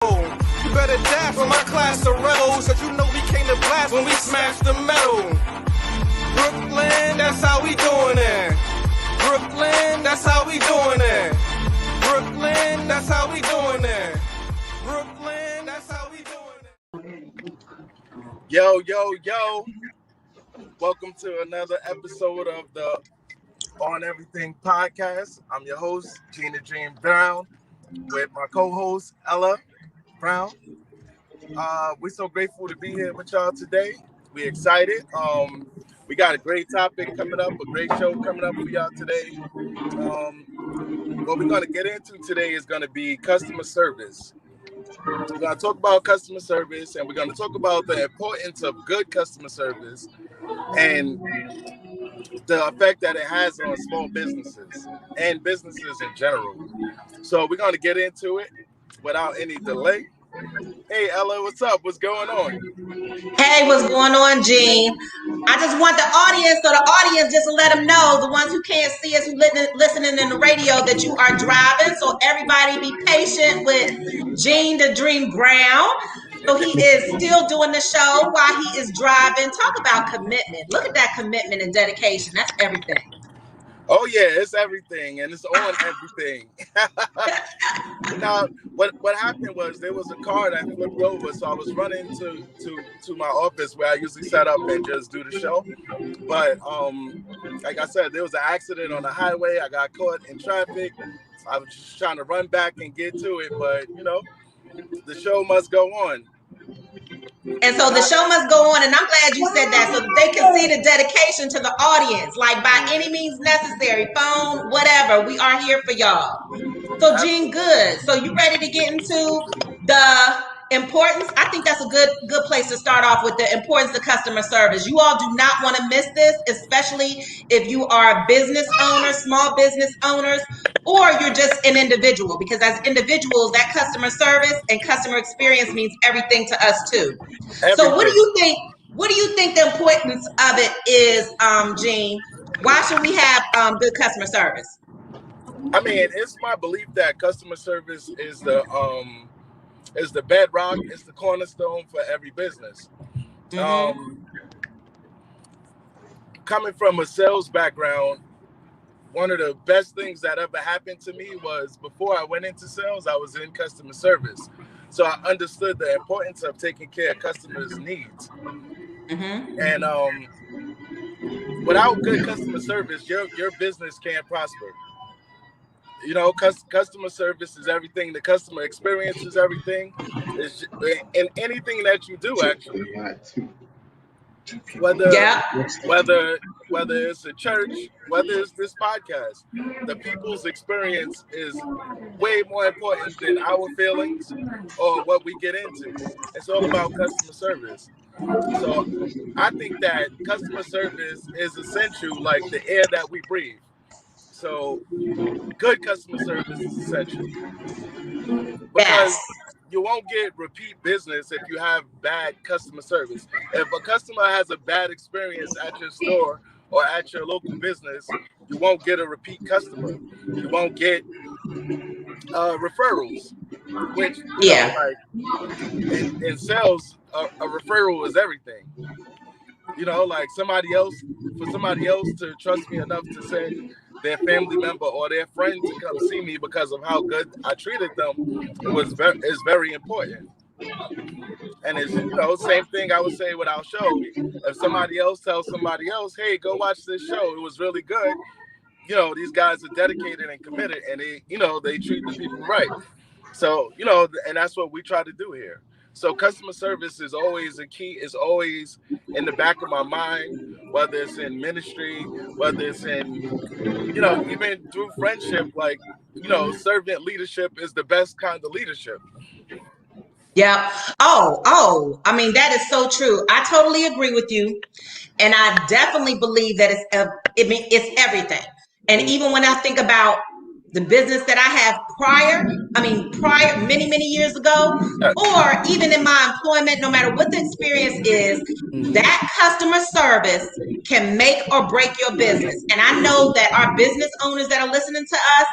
You better dash with my class of rebels, cause you know we came to blast when we smashed the metal. Brooklyn, that's how we doing it. Brooklyn, that's how we doing it. Brooklyn, that's how we doing it. Brooklyn, that's how we doing it. Yo. Welcome to another episode of the On Everything podcast. I'm your host, Gina Dream Brown, with my co-host, Ella Brown. We're so grateful to be here with y'all today. We're excited. We got a great topic coming up, a great show coming up for y'all today. What we're going to get into today is going to be customer service. We're going to talk about customer service, and we're going to talk about the importance of good customer service and the effect that it has on small businesses and businesses in general. So we're going to get into it without any delay. Hey, Ella, what's up? What's going on? Hey, what's going on, Gene? I just want the audience, just to let them know, the ones who can't see us, who listening in the radio, that you are driving. So everybody be patient with Gene the Dream Brown. So he is still doing the show while he is driving. Talk about commitment. Look at that commitment and dedication. That's everything. Oh yeah, it's everything, and it's on everything. Now, what happened was there was a car that flipped over, so I was running to my office where I usually set up and just do the show. But like I said, there was an accident on the highway. I got caught in traffic. I was just trying to run back and get to it, but you know, the show must go on. And so the show must go on, and I'm glad you said that, so they can see the dedication to the audience, like by any means necessary, phone, whatever, we are here for y'all. So Gene, good. So you ready to get into the importance? I think that's a good place to start off with, the importance of customer service. You all do not want to miss this, especially if you are business owners, small business owners, or you're just an individual, because as individuals, that customer service and customer experience means everything to us too. Everything. So what do you think the importance of it is, Gene? Why should we have good customer service? I mean, it's my belief that customer service is the bedrock, it's the cornerstone for every business. Mm-hmm. Coming from a sales background, one of the best things that ever happened to me was before I went into sales, I was in customer service. So I understood the importance of taking care of customers' needs. Mm-hmm. And without good customer service, your business can't prosper. You know, customer service is everything. The customer experience is everything. It's in anything that you do, actually. Whether it's a church, whether it's this podcast, the people's experience is way more important than our feelings or what we get into. It's all about customer service. So I think that customer service is essential, like the air that we breathe. So good customer service is essential, because you won't get repeat business if you have bad customer service. If a customer has a bad experience at your store or at your local business, you won't get a repeat customer. You won't get referrals, which in sales, a referral is everything. You know, like for somebody else to trust me enough to say their family member or their friend to come see me because of how good I treated them is very important. And it's, you know, same thing I would say with our show. If somebody else tells somebody else, hey, go watch this show, it was really good. You know, these guys are dedicated and committed, and they treat the people right. So, you know, and that's what we try to do here. So customer service is always a key, is always in the back of my mind, whether it's in ministry, whether it's in, you know, even through friendship, like, you know, servant leadership is the best kind of leadership. Yeah. Oh, I mean, that is so true. I totally agree with you. And I definitely believe that it's everything. And even when I think about the business that I have prior, many, many years ago, or even in my employment, no matter what the experience is, that customer service can make or break your business. And I know that our business owners that are listening to us,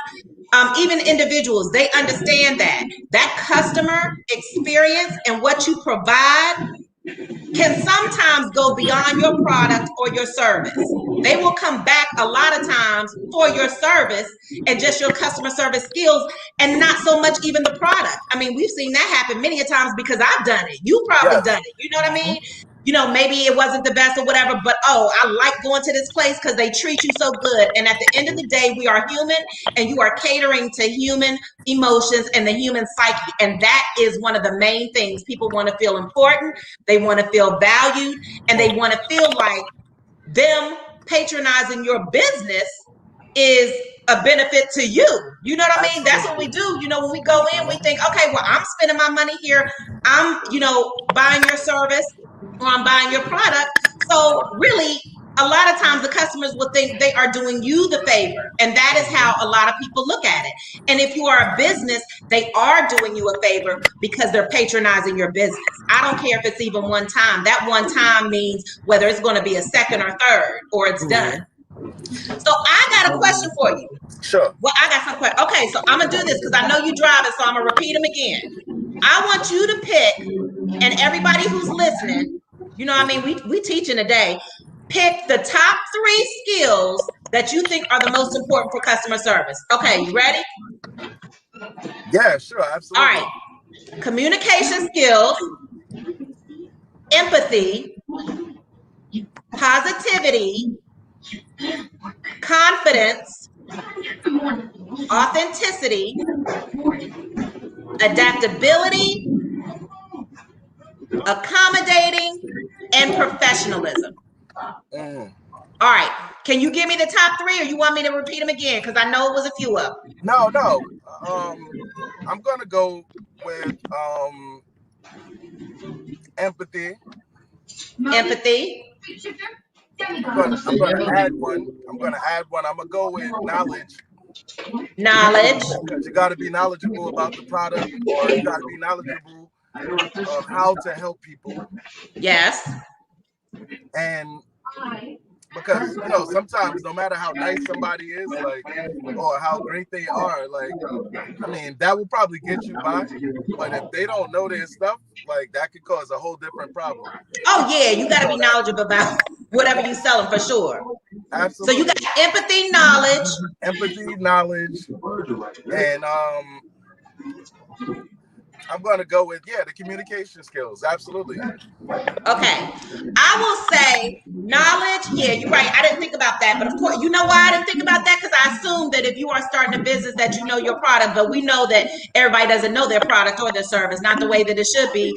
even individuals, they understand that customer experience and what you provide can sometimes go beyond your product or your service. They will come back a lot of times for your service and just your customer service skills, and not so much even the product. I mean, we've seen that happen many a times because I've done it. You've probably done it. You know what I mean? You know, maybe it wasn't the best or whatever, but I like going to this place because they treat you so good. And at the end of the day, we are human, and you are catering to human emotions and the human psyche. And that is one of the main things. People want to feel important, they want to feel valued, and they want to feel like them patronizing your business is a benefit to you. You know what I mean? That's what we do. You know, when we go in, we think, okay, well, I'm spending my money here. I'm, buying your service, or I'm buying your product. So really, a lot of times the customers will think they are doing you the favor. And that is how a lot of people look at it. And if you are a business, they are doing you a favor because they're patronizing your business. I don't care if it's even one time. That one time means whether it's going to be a second or third, or it's done. So I got a question for you. Sure. Well, I got some questions. Okay, so I'm going to do this because I know you're driving, so I'm going to repeat them again. I want you to pick, and everybody who's listening, we teaching today, pick the top 3 skills that you think are the most important for customer service. Okay, you ready? Yeah, sure, absolutely. All right. Communication skills, empathy, positivity, confidence, authenticity, adaptability, accommodating, and professionalism. All right. Can you give me the top 3, or you want me to repeat them again? Because I know it was a few of them. No. I'm going to go with empathy. Empathy. I'm going to add one. I'm going to go with knowledge. Knowledge. Because you got to be knowledgeable about the product, or you got to be knowledgeable of how to help people. Yes. And because, sometimes no matter how nice somebody is, or how great they are, that will probably get you by. But if they don't know their stuff, that could cause a whole different problem. Oh, yeah. You got to be knowledgeable about whatever you're selling, for sure. Absolutely. So you got empathy, knowledge. And I'm going to go with, the communication skills. Absolutely. Okay. I will say knowledge. Yeah, you're right. I didn't think about that. But of course, you know why I didn't think about that? Because I assumed that if you are starting a business that you know your product, but we know that everybody doesn't know their product or their service, not the way that it should be,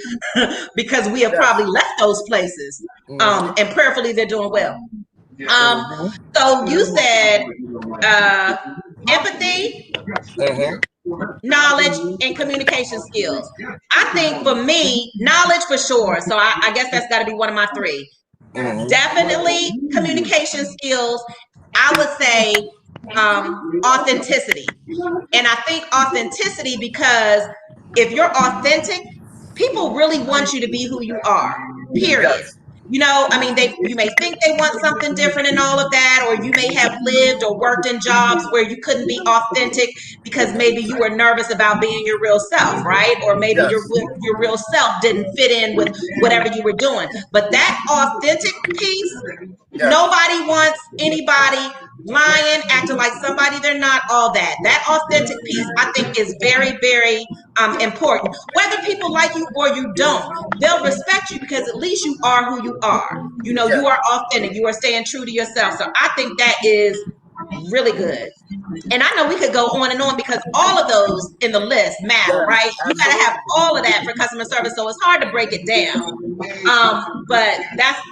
because we have probably left those places. And prayerfully, they're doing well. So you said empathy, knowledge, and communication skills. I think for me, knowledge for sure. So I guess that's got to be one of my 3. Definitely communication skills. I would say authenticity. And I think authenticity because if you're authentic, people really want you to be who you are, period. Yes. You may think they want something different and all of that, or you may have lived or worked in jobs where you couldn't be authentic because maybe you were nervous about being your real self, right? Or maybe your real self didn't fit in with whatever you were doing. But that authentic piece, nobody wants anybody lying, acting like somebody they're not, all that. That authentic piece, I think, is very, very important. Whether people like you or you don't, they'll respect you because at least you are who you are. You are authentic. You are staying true to yourself. So I think that is really good. And I know we could go on and on because all of those in the list matter, right? You got to have all of that for customer service. So it's hard to break it down. But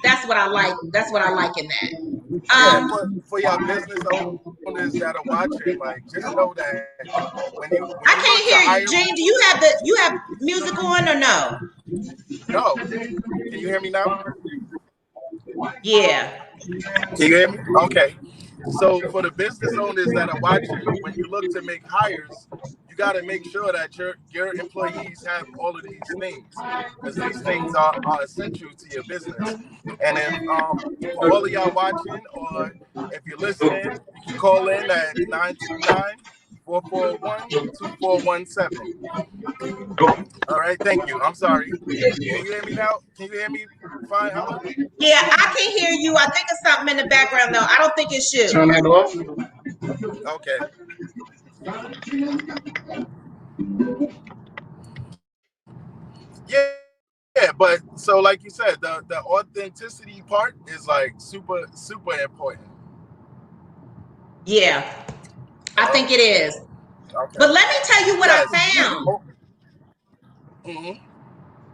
that's what I like. That's what I like in that. For your business owners that are watching, just know that when you I can't hear you, Gene. Do you have music on or no? No. Can you hear me now? Yeah. Can you hear me? Okay. So for the business owners that are watching, when you look to make hires, you got to make sure that your employees have all of these things, because these things are essential to your business. And if for all of y'all watching, or if you're listening, you can call in at 441-2417. All right, thank you. I'm sorry. Can you hear me now? Can you hear me fine, Ella? Yeah, I can hear you. I think it's something in the background though. I don't think it's you. Turn that off. Okay. Yeah, but so like you said, the authenticity part is like super important. Yeah, I think it is. Okay. But let me tell you what I Yes. found. Mm-hmm.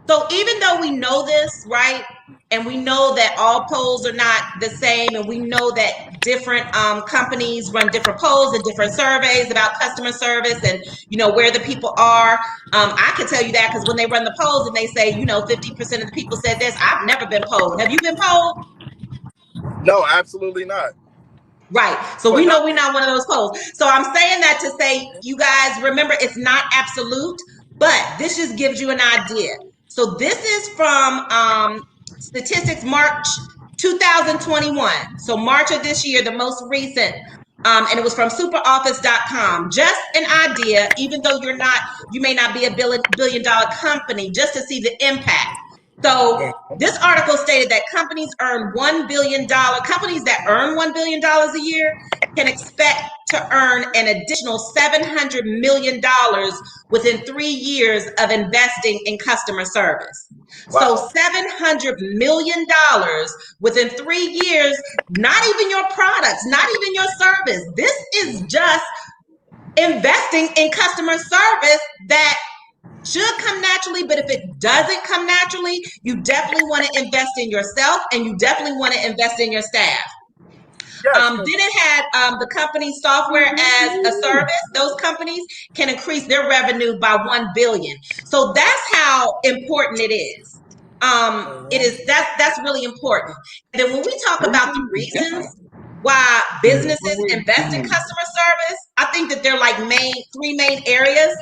So even though we know this, right, and we know that all polls are not the same, and we know that different companies run different polls and different surveys about customer service and where the people are. I can tell you that because when they run the polls and they say 50% of the people said this, I've never been polled. Have you been polled? No, absolutely not. Right. So For we know we're nothing. not one of those polls. So I'm saying that to say, you guys remember, it's not absolute, but this just gives you an idea. So this is from statistics March 2021. So March of this year, the most recent. And it was from superoffice.com. Just an idea, even though you may not be a billion dollar company, just to see the impact. So this article stated that companies that earn $1 billion a year can expect to earn an additional $700 million within 3 years of investing in customer service. So Wow. $700 million within 3 years, not even your products, not even your service. This is just investing in customer service that should come naturally, but if it doesn't come naturally, you definitely want to invest in yourself and you definitely want to invest in your staff. Yes. Then it had the company's software as a service. Those companies can increase their revenue by 1 billion. So that's how important it is. That's really important. And then when we talk about the reasons why businesses invest in customer service, I think that they're like three main areas.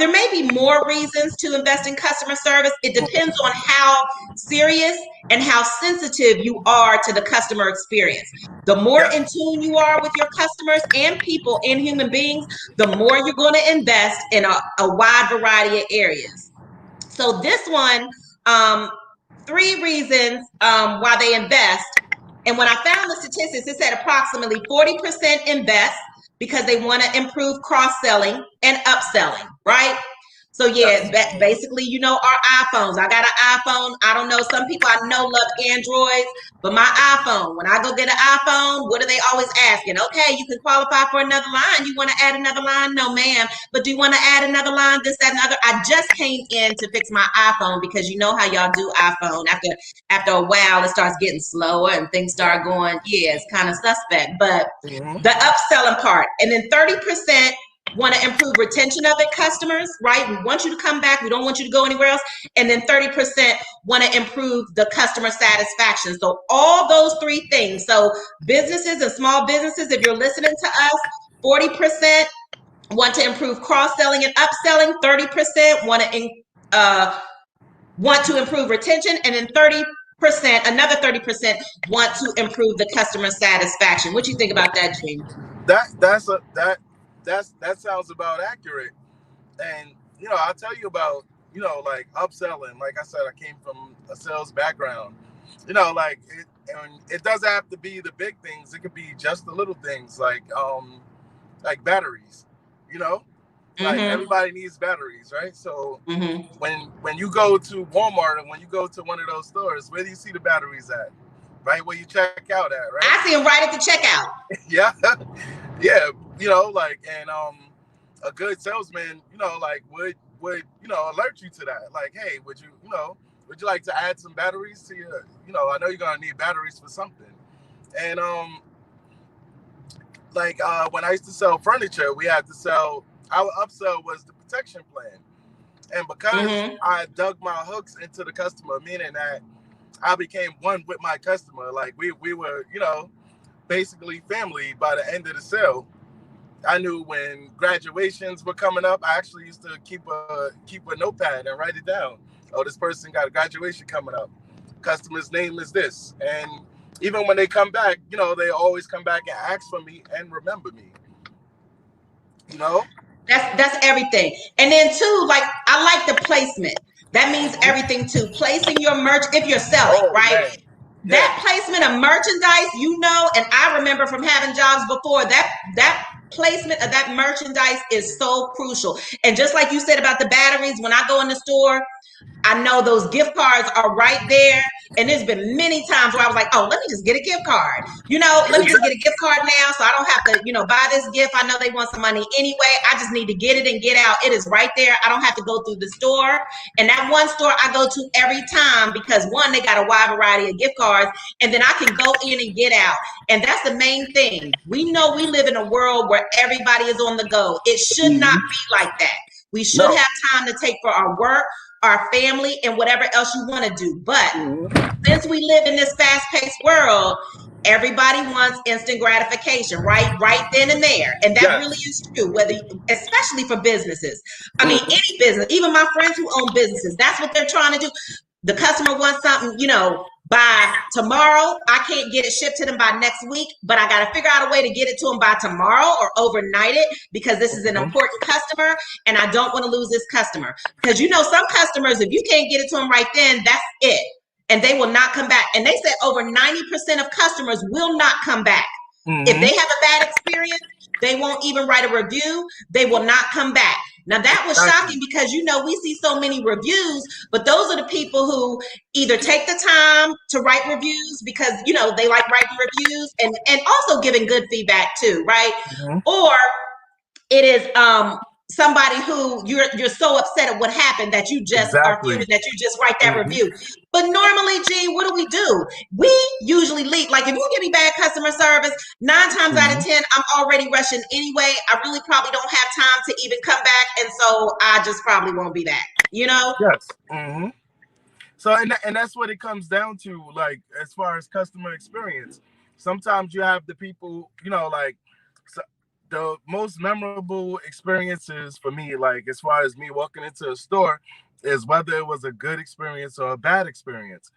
There may be more reasons to invest in customer service. It depends on how serious and how sensitive you are to the customer experience. The more Yes. in tune you are with your customers and people and human beings, the more you're going to invest in a wide variety of areas. So this one, 3 reasons why they invest. And when I found the statistics, it said approximately 40% invest because they want to improve cross-selling and upselling, right? So yeah, Yes. basically, our iPhones. I got an iPhone. I don't know. Some people I know love Androids, but my iPhone, when I go get an iPhone, what are they always asking? Okay, you can qualify for another line. You want to add another line? No, ma'am. But do you want to add another line? This, that, and other. I just came in to fix my iPhone because you know how y'all do iPhone. After a while, it starts getting slower and things start going, yeah, it's kind of suspect. But the upselling part, and then 30% want to improve retention of it, customers, right? We want you to come back. We don't want you to go anywhere else. And then 30% want to improve the customer satisfaction. So all those 3 things. So businesses and small businesses, if you're listening to us, 40% want to improve cross-selling and upselling. 30% want to improve retention. And then another 30% want to improve the customer satisfaction. What do you think about that, Gene? That sounds about accurate. And I'll tell you about like upselling. Like I said, I came from a sales background. Like it doesn't have to be the big things. It could be just the little things like batteries. Like everybody needs batteries, right? So when you go to Walmart and when you go to one of those stores, where do you see the batteries at? Right where you check out at, right? I see them right at the checkout. Yeah. Yeah, and a good salesman, like would alert you to that. Like, hey, would you like to add some batteries to your, I know you're gonna need batteries for something. And when I used to sell furniture, we had to sell, our upsell was the protection plan. And because I dug my hooks into the customer, meaning that I became one with my customer, like we were, basically family by the end of the sale. I knew when graduations were coming up, I actually used to keep a notepad and write it down. Oh, this person got a graduation coming up. Customer's name is this. And even when they come back, they always come back and ask for me and remember me. You know? That's everything. And then too, like I like the placement. That means Mhm. everything too. Placing your merch if you're selling, Oh right? man. Yeah. That placement of merchandise, and I remember from having jobs before, that placement of that merchandise is so crucial. And just like you said about the batteries, when I go in the store, I know those gift cards are right there. And there's been many times where I was like, oh, let me just get a gift card. Let me just get a gift card now so I don't have to, buy this gift. I know they want some money anyway. I just need to get it and get out. It is right there. I don't have to go through the store. And that one store I go to every time because one, they got a wide variety of gift cards, and then I can go in and get out. And that's the main thing. We know we live in a world where everybody is on the go. It should not Mhm. be like that. We should No. have time to take for our work, our family, and whatever else you want to do. But Mhm. since we live in this fast-paced world, everybody wants instant gratification, right? Right then and there. And that really Yes. is true, especially for businesses. I mean, Mhm. any business, even my friends who own businesses, that's what they're trying to do. The customer wants something, by tomorrow. I can't get it shipped to them by next week, but I got to figure out a way to get it to them by tomorrow or overnight it because this is an Mhm. important customer and I don't want to lose this customer. Because some customers, if you can't get it to them right then, that's it. And they will not come back. And they said over 90% of customers will not come back. If they Mhm. have a bad experience, they won't even write a review. They will not come back. Now that was Exactly. shocking because we see so many reviews, but those are the people who either take the time to write reviews because they like writing reviews and also giving good feedback too, right? Mhm. Or it is somebody who you're so upset at what happened that you just are Exactly. fuming that you just write that Mhm. review. But normally, Gene, what do? We usually leave. Like if you give me bad customer service, 9 times out of Mhm. 10, I'm already rushing anyway. I really probably don't have time to even come back, and so I just probably won't be back. Yes. Mhm. So and that's what it comes down to, like as far as customer experience. Sometimes you have the people, like so the most memorable experiences for me, like as far as me walking into a store, is whether it was a good experience or a bad experience.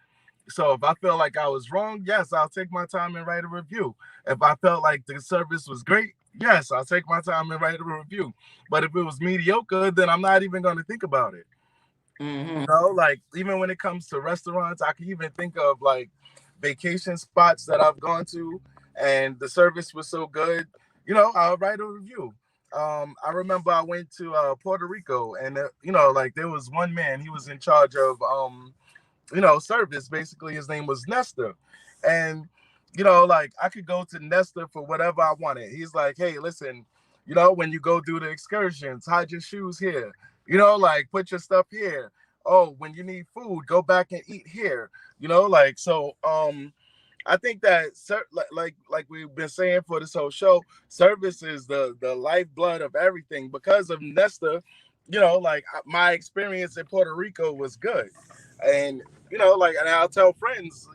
So if I feel like I was wrong, yes, I'll take my time and write a review. If I felt like the service was great, yes, I'll take my time and write a review. But if it was mediocre, then I'm not even going to think about it. Mm-hmm. Like even when it comes to restaurants, I can even think of like vacation spots that I've gone to and the service was so good, I'll write a review. I remember I went to Puerto Rico and, like there was one man, he was in charge of, service. Basically, his name was Nestor. And, like I could go to Nestor for whatever I wanted. He's like, hey, listen, when you go do the excursions, hide your shoes here, like put your stuff here. Oh, when you need food, go back and eat here, like so. I think that like we've been saying for this whole show, service is the lifeblood of everything. Because of Nesta, like my experience in Puerto Rico was good, and like, and I'll tell friends,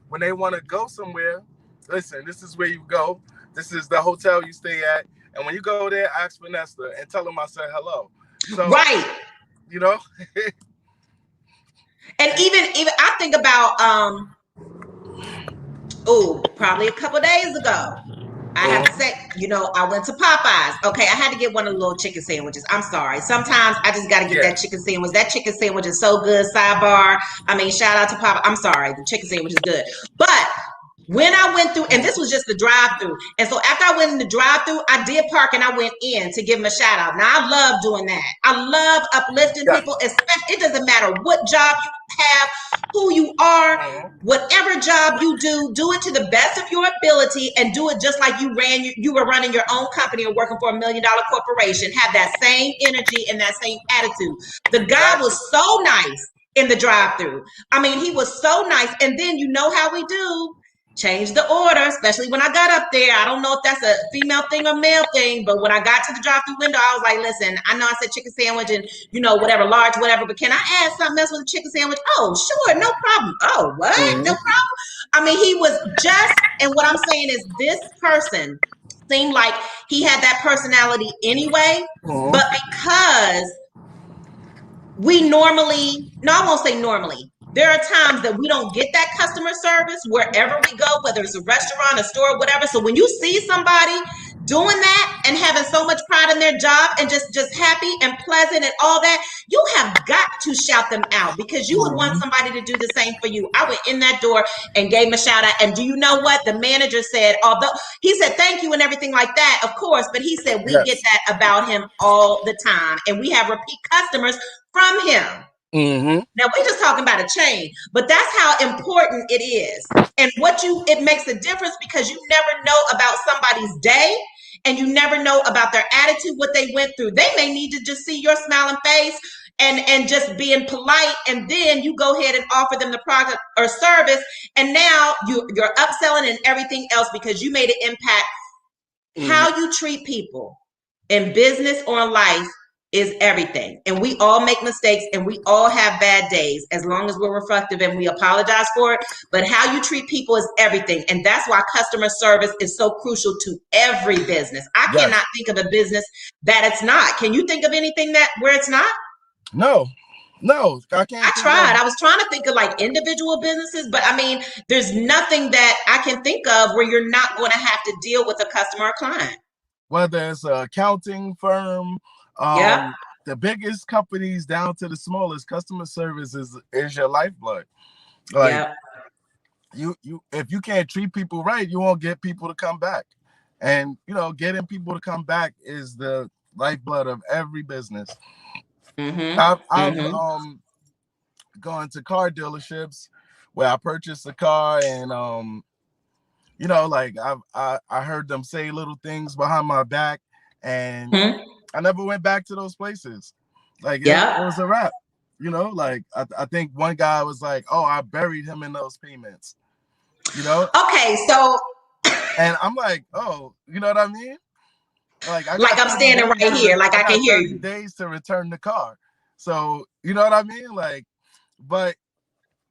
when they want to go somewhere, listen, this is where you go, this is the hotel you stay at, and when you go there, ask for Nesta and tell them I said hello. So Right. you know, And and even I think about probably a couple days ago. I have to say, I went to Popeyes. Okay, I had to get one of the little chicken sandwiches. I'm sorry. Sometimes I just got to get yeah, that chicken sandwich. That chicken sandwich is so good. Sidebar. I mean, shout out to Popeyes. I'm sorry. The chicken sandwich is good. But when I went through, and this was just the drive-through, and so after I went in the drive-through, I did park and I went in to give them a shout out. Now I love doing that. I love uplifting people, yes, especially it doesn't matter what job you have, who you are, mhm, whatever job you do it to the best of your ability and do it just like you were running your own company or working for $1 million corporation. Have that same energy and that same attitude. The guy exactly. was so nice in the drive-through. I mean, he was so nice. And then you know how we do. Change the order, especially when I got up there. I don't know if that's a female thing or male thing, but when I got to the drive-through window, I was like, listen, I know I said chicken sandwich and, whatever, large, whatever, but can I add something else with a chicken sandwich? Oh, sure, no problem. Oh, what? No Mhm, problem. I mean, he was just, and what I'm saying is this person seemed like he had that personality anyway, mhm, but because we normally, no, I won't say normally. There are times that we don't get that customer service wherever we go, whether it's a restaurant, a store, whatever. So when you see somebody doing that and having so much pride in their job and just happy and pleasant and all that, you have got to shout them out, because you would want somebody to do the same for you. I went in that door and gave him a shout out. And do you know what? The manager said, although he said thank you and everything like that, of course, but he said we get that about him all the time. And we have repeat customers from him. Now we're just talking about a chain, but that's how important it is. And it makes a difference, because you never know about somebody's day, and you never know about their attitude, what they went through. They may need to just see your smiling face and just being polite, and then you go ahead and offer them the product or service, and now you're upselling and everything else because you made an impact. How you treat people in business or in life is everything. And we all make mistakes, and we all have bad days, as long as we're reflective and we apologize for it. But how you treat people is everything. And that's why customer service is so crucial to every business. I cannot think of a business that it's not. Can you think of anything where it's not? No, I can't. I tried. I was trying to think of like individual businesses, but I mean, there's nothing that I can think of where you're not going to have to deal with a customer or client. Whether it's an accounting firm, the biggest companies down to the smallest, customer service is your lifeblood. Like you if you can't treat people right, you won't get people to come back. And getting people to come back is the lifeblood of every business. I've gone to car dealerships where I purchased a car, and like I heard them say little things behind my back, and I never went back to those places. Like it was a wrap. Like I think one guy was like, "Oh, I buried him in those payments." Okay, so and I'm like, "Oh, you know what I mean?" Like I'm standing right here, like I can hear you. Days to return the car, so you know what I mean. Like, but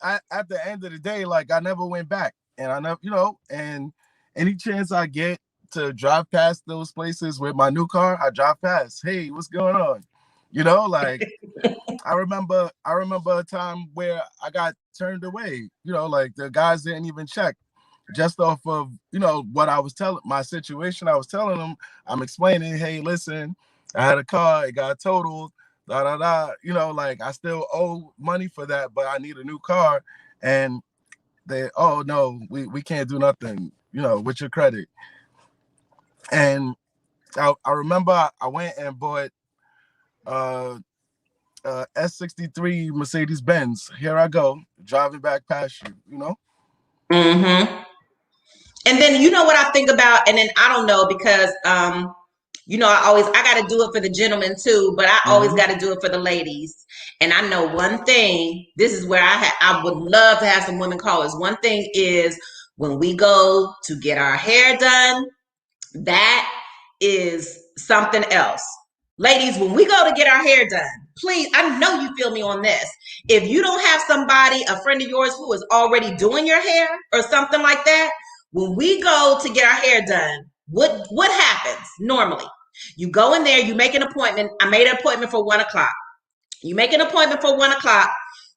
at the end of the day, like I never went back, and I never, and any chance I get to drive past those places with my new car, I drive past. Hey, what's going on? Like I remember a time where I got turned away. Like the guys didn't even check. Just off of, what I was telling, my situation, I was telling them, I'm explaining, hey, listen, I had a car, it got totaled, like I still owe money for that, but I need a new car. And they, oh no, we can't do nothing, with your credit. And I remember I went and bought S63 Mercedes Benz. Here I go, driving back past you, And then what I think about, and then I don't know, because I got to do it for the gentlemen too, but I always got to do it for the ladies. And I know one thing, this is where I would love to have some women callers. One thing is when we go to get our hair done, that is something else. Ladies, when we go to get our hair done, please, I know you feel me on this. If you don't have somebody, a friend of yours who is already doing your hair or something like that, when we go to get our hair done, what happens normally? You go in there, you make an appointment. I made an appointment for 1:00. You make an appointment for 1:00.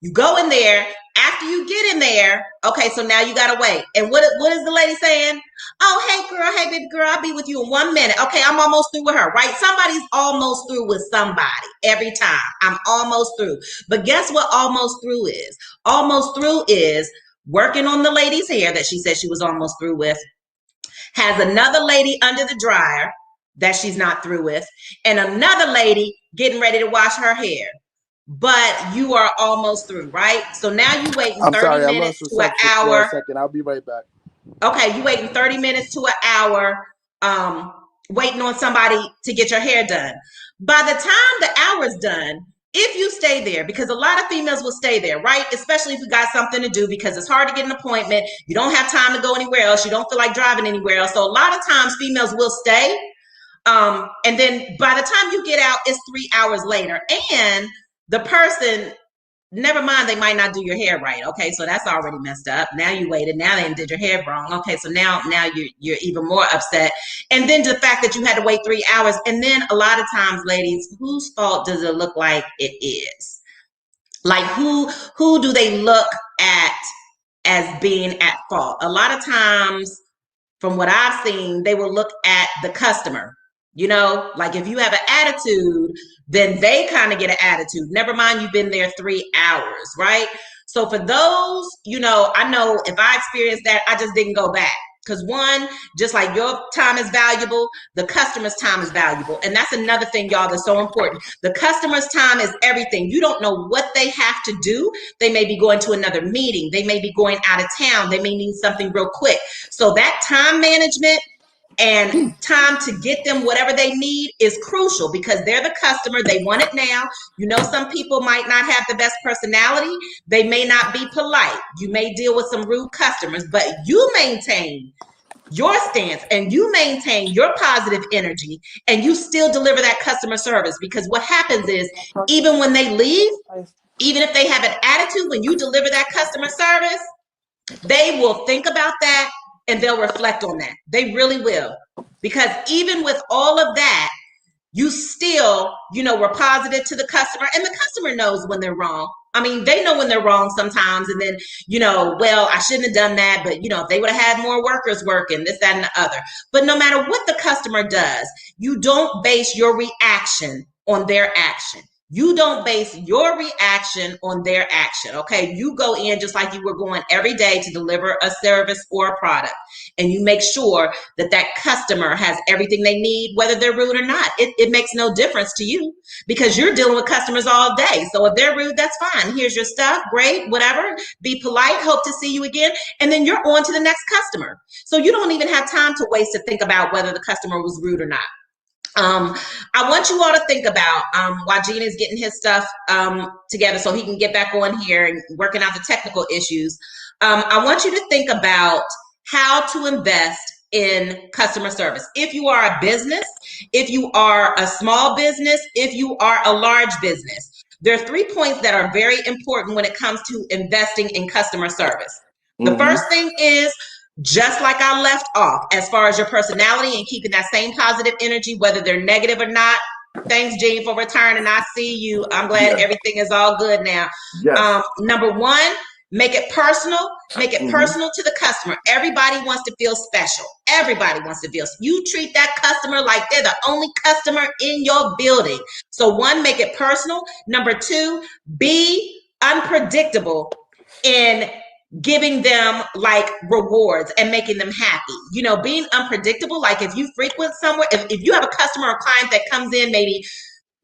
You go in there. After you get in there, okay, so now you gotta wait. And what is the lady saying? Oh, hey girl, hey baby girl, I'll be with you in 1 minute. Okay, I'm almost through with her, right? Somebody's almost through with somebody every time. I'm almost through. But guess what almost through is? Almost through is working on the lady's hair that she said she was almost through with, has another lady under the dryer that she's not through with, and another lady getting ready to wash her hair. But you are almost through, right? So now you waiting 30 minutes to an hour. For a second. I'll be right back. Okay, you waiting 30 minutes to an hour, waiting on somebody to get your hair done. By the time the hour's done, if you stay there, because a lot of females will stay there, right? Especially if you got something to do, because it's hard to get an appointment. You don't have time to go anywhere else. You don't feel like driving anywhere else. So a lot of times females will stay. And then by the time you get out, it's 3 hours later. And the person, never mind, they might not do your hair right. Okay, so that's already messed up. Now you waited. Now they did your hair wrong. Okay, so now you're even more upset. And then the fact that you had to wait 3 hours. And then a lot of times, ladies, whose fault does it look like it is? Like who do they look at as being at fault? A lot of times from what I've seen, they will look at the customer. You know, like if you have an attitude, then they kind of get an attitude. Never mind, you've been there 3 hours, right? So for those, you know, I know if I experienced that, I just didn't go back. Because one, just like your time is valuable, the customer's time is valuable. And that's another thing, y'all, that's so important. The customer's time is everything. You don't know what they have to do. They may be going to another meeting. They may be going out of town. They may need something real quick. So that time management and time to get them whatever they need is crucial, because they're the customer. They want it now. You know, some people might not have the best personality. They may not be polite. You may deal with some rude customers, but you maintain your stance and you maintain your positive energy and you still deliver that customer service. Because what happens is, even when they leave, even if they have an attitude, when you deliver that customer service, they will think about that and they'll reflect on that. They really will. Because even with all of that, you still, you know, were positive to the customer, and the customer knows when they're wrong. I mean, they know when they're wrong sometimes, and then, you know, well, I shouldn't have done that, but, you know, if they would have had more workers working, this, that, and the other. But no matter what the customer does, you don't base your reaction on their action. You don't base your reaction on their action, okay? You go in just like you were going every day to deliver a service or a product, and you make sure that that customer has everything they need, whether they're rude or not. It makes no difference to you, because you're dealing with customers all day. So if they're rude, that's fine. Here's your stuff, great, whatever. Be polite, hope to see you again, and then you're on to the next customer. So you don't even have time to waste to think about whether the customer was rude or not. I want you all to think about, while Gene is getting his stuff together so he can get back on here and working out the technical issues, I want you to think about how to invest in customer service. If you are a business, if you are a small business, if you are a large business, there are 3 points that are very important when it comes to investing in customer service. The first thing is, just like I left off, as far as your personality and keeping that same positive energy, whether they're negative or not. Thanks, Gene, for returning. I see you. I'm glad everything is all good now. Yes. Number one, make it personal. Make it personal to the customer. Everybody wants to feel special. Everybody wants to feel. You treat that customer like they're the only customer in your building. So one, make it personal. Number two, be unpredictable in giving them like rewards and making them happy. You know, being unpredictable. Like if you frequent somewhere, if you have a customer or client that comes in, maybe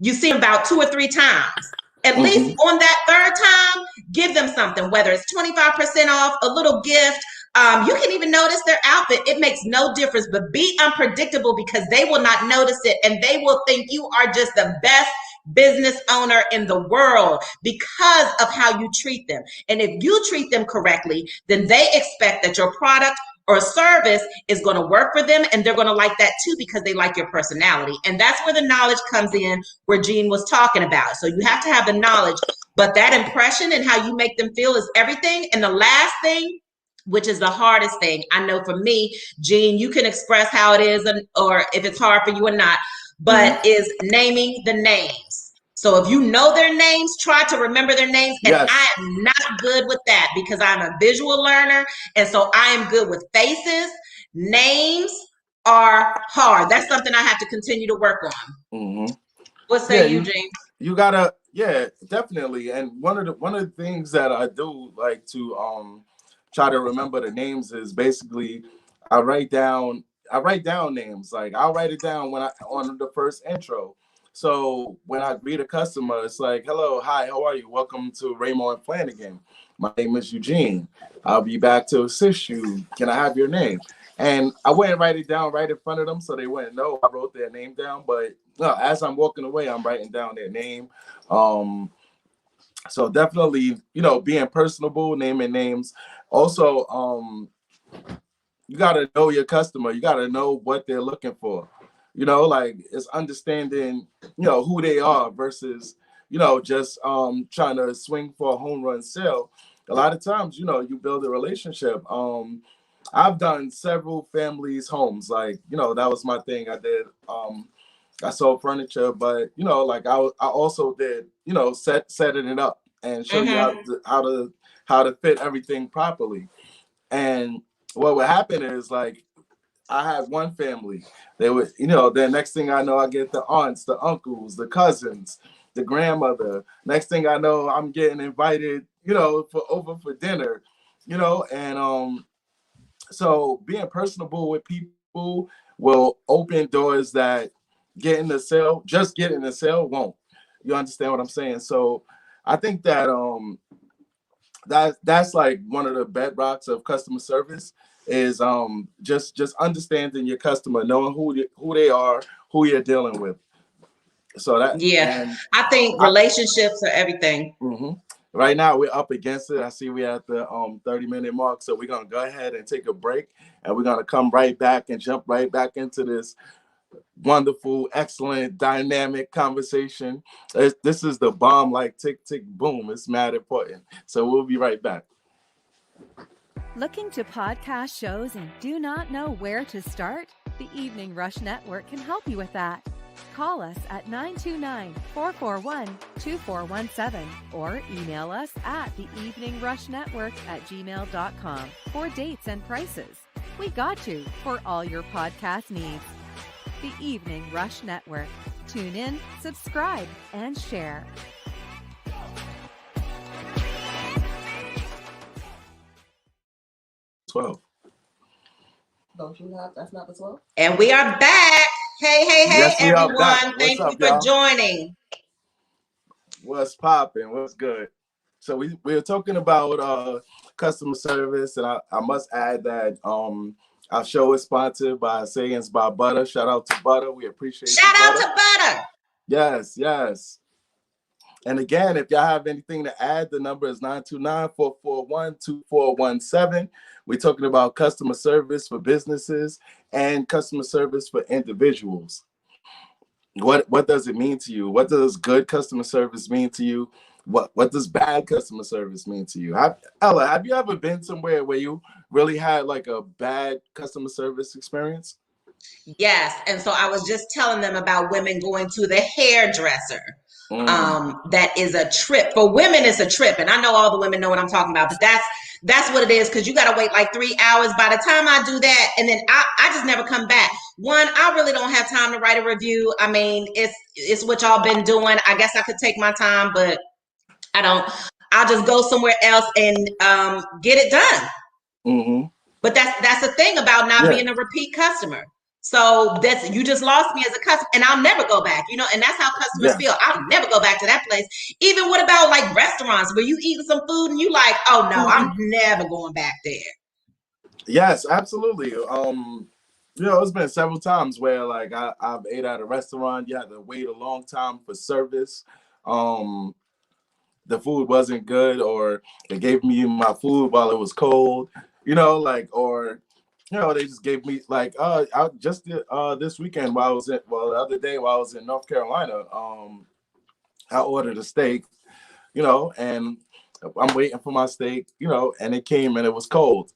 you see them about 2 or 3 times, at least on that third time, give them something, whether it's 25% off, a little gift. You can even notice their outfit. It makes no difference, but be unpredictable, because they will not notice it and they will think you are just the best business owner in the world because of how you treat them. And if you treat them correctly, then they expect that your product or service is going to work for them, and they're going to like that too, because they like your personality. And that's where the knowledge comes in, where Gene was talking about. So you have to have the knowledge, but that impression and how you make them feel is everything. And the last thing, which is the hardest thing, I know for me, Gene, you can express how it is, or if it's hard for you or not, but is naming the names. So if you know their names, try to remember their names. And I am not good with that, because I'm a visual learner. And so I am good with faces. Names are hard. That's something I have to continue to work on. What say you, James? You gotta, definitely. And one of the things that I do like to try to remember the names is basically I write down names. Like I'll write it down when on the first intro. So when I greet a customer, it's like, hello, hi, how are you? Welcome to Raymond Flanagan. My name is Eugene. I'll be back to assist you. Can I have your name? And I wouldn't write it down right in front of them so they wouldn't know I wrote their name down. But no, as I'm walking away, I'm writing down their name. So definitely, being personable, naming names. Also, you got to know your customer. You got to know what they're looking for. Like it's understanding, who they are versus, just trying to swing for a home run sale. A lot of times, you build a relationship. I've done several families' homes. Like, that was my thing. I did. I sold furniture, but like I also did, setting it up and show you how to fit everything properly. And what would happen is like I had one family. They were, you know, then next thing I know, I get the aunts, the uncles, the cousins, the grandmother. Next thing I know, I'm getting invited, you know, for over for dinner, you know, and so being personable with people will open doors that getting the sale won't. You understand what I'm saying? So I think that that's like one of the bedrocks of customer service is just understanding your customer, knowing who they are, who you're dealing with. So that Yeah, and I think I, relationships are everything. right now we're up against it. I see we're at the 30-minute mark, so we're gonna go ahead and take a break, and we're gonna come right back and jump right back into this wonderful, excellent, dynamic conversation. This is the bomb, like tick tick boom. It's mad important. So we'll be right back. Looking to podcast shows and do not know where to start? The Evening Rush Network can help you with that. Call us at 929-441-2417 or email us at theeveningrushnetwork@gmail.com for dates and prices. We got you for all your podcast needs. The Evening Rush Network. Tune in, subscribe, and share. 12. Don't you have? That's not the 12. And we are back. Hey, Yes, we are back. everyone. What's Thank up, you for y'all? joining. What's popping? What's good? So we were talking about customer service, and I must add that our show is sponsored by Sayings by Butter. Shout out to Butter. We appreciate Shout you, out Butter. to Butter. Yes, yes. And again, if y'all have anything to add, the number is 929-441-2417. We're talking about customer service for businesses and customer service for individuals. What does it mean to you? What does good customer service mean to you? What does bad customer service mean to you? Ella, have you ever been somewhere where you really had like a bad customer service experience? Yes. And so I was just telling them about women going to the hairdresser. That is a trip. For women, it's a trip. And I know all the women know what I'm talking about, but that's what it is, because you got to wait like 3 hours. By the time I do that, and then I just never come back. One, I really don't have time to write a review. I mean, it's what y'all been doing. I guess I could take my time, but I don't. I'll just go somewhere else and get it done. But that's the thing about not being a repeat customer. So that's, you just lost me as a customer, and I'll never go back, you know, and that's how customers feel. I'll never go back to that place. Even what about like restaurants where you eating some food and you like, oh no, I'm never going back there. Yes, absolutely. You know, it's been several times where like I've ate at a restaurant. You had to wait a long time for service. The food wasn't good, or they gave me my food while it was cold, you know, like, or you know, they just gave me like I just this weekend the other day while I was in North Carolina, I ordered a steak, you know, and I'm waiting for my steak, you know, and it came and it was cold.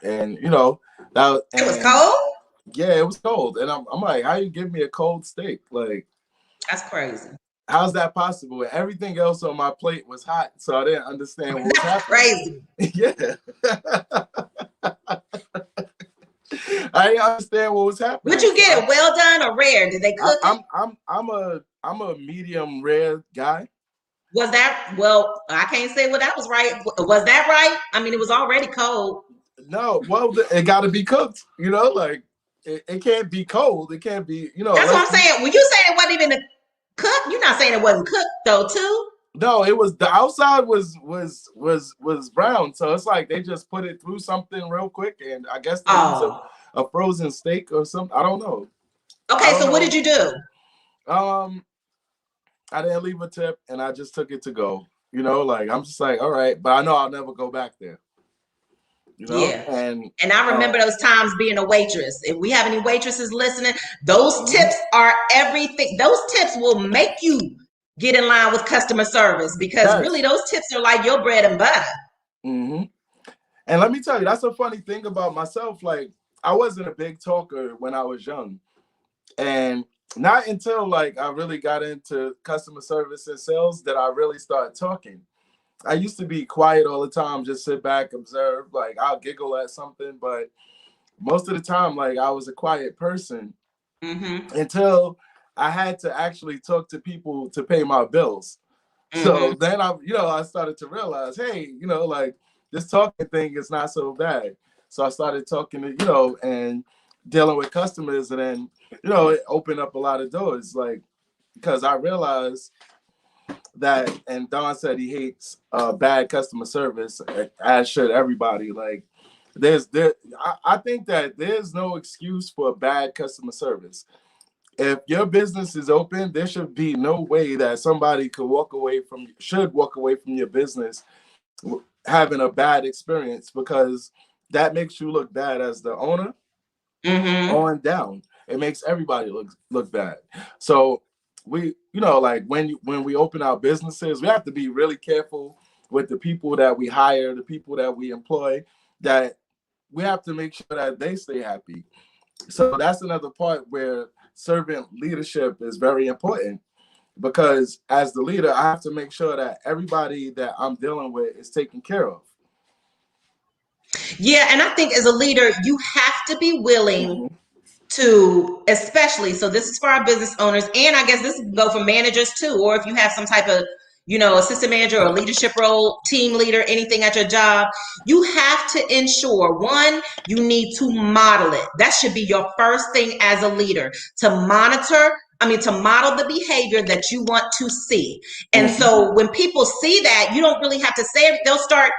And you know, it was cold? Yeah, it was cold. And I'm like, how you give me a cold steak? Like, that's crazy. How's that possible? And everything else on my plate was hot, so I didn't understand what was happening. Crazy. Yeah. I didn't understand what was happening. Would you get it well done or rare? Did they cook it? I'm a medium rare guy. Was that, well, I can't say that was right. Was that right? I mean, it was already cold. No, well, it got to be cooked. You know, like it can't be cold. It can't be. You know, that's what I'm saying. When you saying it wasn't even cooked, you're not saying it wasn't cooked though, too. No, it was, the outside was brown, so it's like they just put it through something real quick, and I guess they use a frozen steak or something. I don't know. Okay, so what did you do? I didn't leave a tip, and I just took it to go. You know, like I'm just like, all right, but I know I'll never go back there. You know? Yeah, and I remember those times being a waitress. If we have any waitresses listening, those tips are everything. Those tips will make you get in line with customer service, because really those tips are like your bread and butter. And let me tell you, that's a funny thing about myself. Like, I wasn't a big talker when I was young, and not until like I really got into customer service and sales that I really started talking. I used to be quiet all the time, just sit back, observe, like I'll giggle at something, but most of the time, like I was a quiet person Mm-hmm. until I had to actually talk to people to pay my bills. So Mm-hmm. then I started to realize, hey, like this talking thing is not so bad. So I started talking to, and dealing with customers, and then, it opened up a lot of doors, like, because I realized that, and Don said he hates bad customer service, as should everybody. Like, I think that there's no excuse for bad customer service. If your business is open, there should be no way that somebody should walk away from your business having a bad experience, because that makes you look bad as the owner Mm-hmm. on down. It makes everybody look bad. So we, like when we open our businesses, we have to be really careful with the people that we hire, the people that we employ, that we have to make sure that they stay happy. So that's another part where servant leadership is very important, because as the leader, I have to make sure that everybody that I'm dealing with is taken care of. Yeah, and I think as a leader, you have to be willing Mm-hmm. to, especially, so this is for our business owners, and I guess this can go for managers too, or if you have some type of, assistant manager or leadership role, team leader, anything at your job, you have to ensure, one, you need to model it. That should be your first thing as a leader, to model the behavior that you want to see. And Mm-hmm. so when people see that, you don't really have to say it. They'll start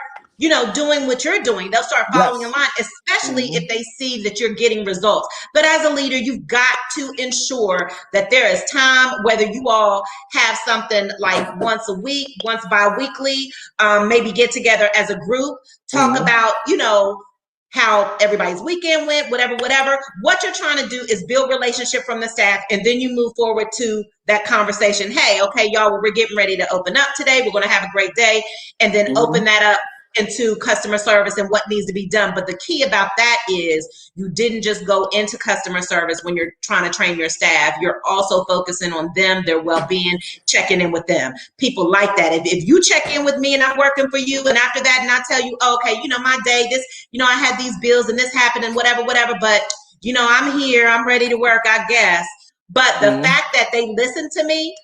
doing what you're doing. They'll start following in Yes. line, especially Mm-hmm. if they see that you're getting results. But as a leader, you've got to ensure that there is time, whether you all have something like once a week, once bi-weekly, maybe get together as a group, talk Mm-hmm. about, how everybody's weekend went, whatever. What you're trying to do is build relationship from the staff, and then you move forward to that conversation. Hey, okay, y'all, we're getting ready to open up today. We're going to have a great day, and then open Mm-hmm. that up into customer service and what needs to be done. But the key about that is you didn't just go into customer service when you're trying to train your staff. You're also focusing on them, their well-being, checking in with them. People like that. If you check in with me and I'm working for you, and after that, and I tell you, oh, okay, my day, this, I had these bills and this happened and whatever, but I'm here, I'm ready to work, I guess. But the Mm-hmm. fact that they listen to me